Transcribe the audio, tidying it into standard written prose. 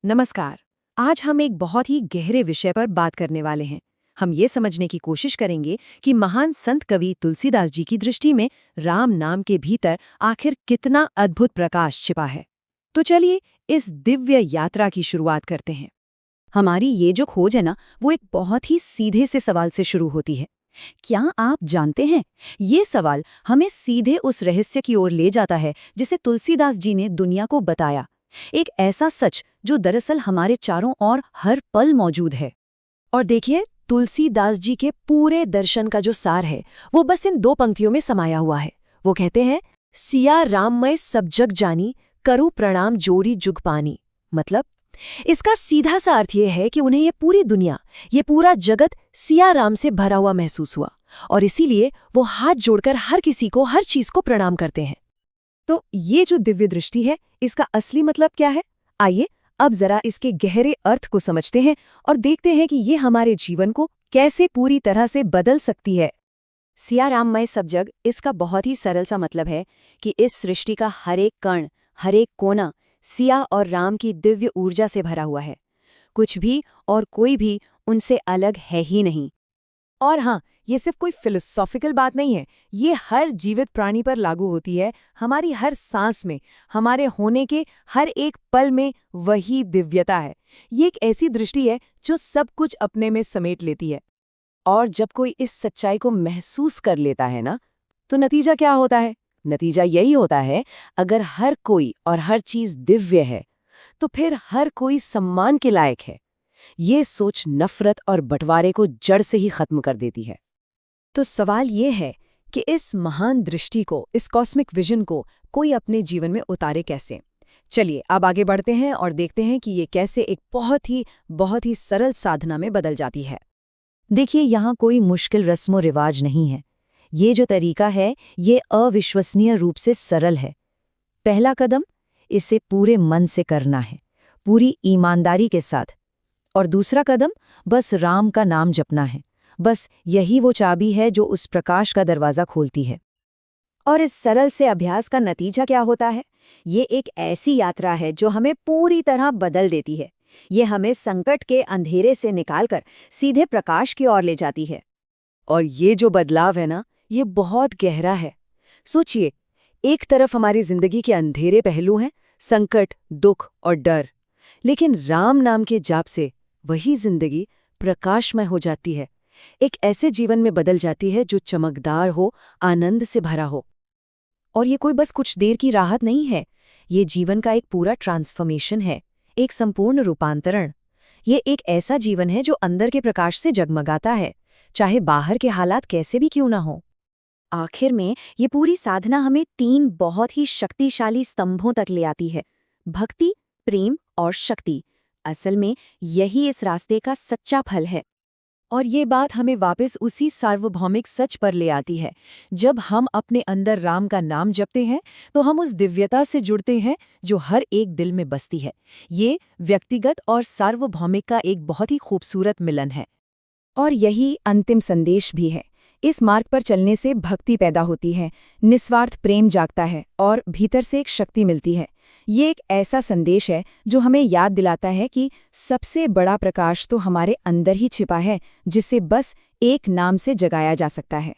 नमस्कार। आज हम एक बहुत ही गहरे विषय पर बात करने वाले हैं। हम ये समझने की कोशिश करेंगे कि महान संत कवि तुलसीदास जी की दृष्टि में राम नाम के भीतर आखिर कितना अद्भुत प्रकाश छिपा है। तो चलिए इस दिव्य यात्रा की शुरुआत करते हैं। हमारी ये जो खोज है ना, वो एक बहुत ही सीधे से सवाल से शुरू होती है। क्या आप जानते हैं, ये सवाल हमें सीधे उस रहस्य की ओर ले जाता है जिसे तुलसीदास जी ने दुनिया को बताया। एक ऐसा सच जो दरअसल हमारे चारों ओर हर पल मौजूद है। और देखिए, तुलसीदास जी के पूरे दर्शन का जो सार है वो बस इन दो पंक्तियों में समाया हुआ है। वो कहते हैं, सिया राममय सब जग जानी, करूं प्रणाम जोरी जुग पानी। मतलब इसका सीधा सा अर्थ ये है कि उन्हें ये पूरी दुनिया, ये पूरा जगत सिया राम से भरा हुआ महसूस हुआ, और इसीलिए वो हाथ जोड़कर हर किसी को, हर चीज को प्रणाम करते हैं। तो ये जो दिव्य दृष्टि है, इसका असली मतलब क्या है? आइए अब जरा इसके गहरे अर्थ को समझते हैं और देखते हैं कि ये हमारे जीवन को कैसे पूरी तरह से बदल सकती है। सिया राममय सब जग, इसका बहुत ही सरल सा मतलब है कि इस सृष्टि का हर एक कण, हर एक कोना सिया और राम की दिव्य ऊर्जा से भरा हुआ है। कुछ भी और कोई भी उनसे अलग है ही नहीं। और हाँ, ये सिर्फ कोई फिलोसॉफिकल बात नहीं है, ये हर जीवित प्राणी पर लागू होती है। हमारी हर सांस में, हमारे होने के हर एक पल में वही दिव्यता है। ये एक ऐसी दृष्टि है जो सब कुछ अपने में समेट लेती है। और जब कोई इस सच्चाई को महसूस कर लेता है ना, तो नतीजा क्या होता है? नतीजा यही होता है, अगर हर कोई और हर चीज दिव्य है, तो फिर हर कोई सम्मान के लायक है। ये सोच नफरत और बंटवारे को जड़ से ही खत्म कर देती है। तो सवाल ये है कि इस महान दृष्टि को, इस कॉस्मिक विजन को कोई अपने जीवन में उतारे कैसे? चलिए अब आगे बढ़ते हैं और देखते हैं कि ये कैसे एक बहुत ही सरल साधना में बदल जाती है। देखिए, यहाँ कोई मुश्किल रस्मो रिवाज नहीं है। ये जो तरीका है, ये अविश्वसनीय रूप से सरल है। पहला कदम, इसे पूरे मन से करना है, पूरी ईमानदारी के साथ। और दूसरा कदम, बस राम का नाम जपना है। बस यही वो चाबी है जो उस प्रकाश का दरवाज़ा खोलती है। और इस सरल से अभ्यास का नतीजा क्या होता है? ये एक ऐसी यात्रा है जो हमें पूरी तरह बदल देती है। ये हमें संकट के अंधेरे से निकालकर सीधे प्रकाश की ओर ले जाती है। और ये जो बदलाव है ना, ये बहुत गहरा है। सोचिए, एक तरफ हमारी जिंदगी के अंधेरे पहलू हैं, संकट, दुख और डर। लेकिन राम नाम के जाप से वही जिंदगी प्रकाशमय हो जाती है। एक ऐसे जीवन में बदल जाती है जो चमकदार हो, आनंद से भरा हो। और ये कोई बस कुछ देर की राहत नहीं है, ये जीवन का एक पूरा ट्रांसफॉर्मेशन है, एक संपूर्ण रूपांतरण। ये एक ऐसा जीवन है जो अंदर के प्रकाश से जगमगाता है, चाहे बाहर के हालात कैसे भी क्यों ना हो। आखिर में ये पूरी साधना हमें 3 बहुत ही शक्तिशाली स्तंभों तक ले आती है: भक्ति, प्रेम और शक्ति। असल में यही इस रास्ते का सच्चा फल है। और ये बात हमें वापस उसी सार्वभौमिक सच पर ले आती है। जब हम अपने अंदर राम का नाम जपते हैं, तो हम उस दिव्यता से जुड़ते हैं जो हर एक दिल में बसती है। ये व्यक्तिगत और सार्वभौमिक का एक बहुत ही खूबसूरत मिलन है। और यही अंतिम संदेश भी है। इस मार्ग पर चलने से भक्ति पैदा होती है, निस्वार्थ प्रेम जागता है और भीतर से एक शक्ति मिलती है। ये एक ऐसा संदेश है जो हमें याद दिलाता है कि सबसे बड़ा प्रकाश तो हमारे अंदर ही छिपा है, जिसे बस एक नाम से जगाया जा सकता है।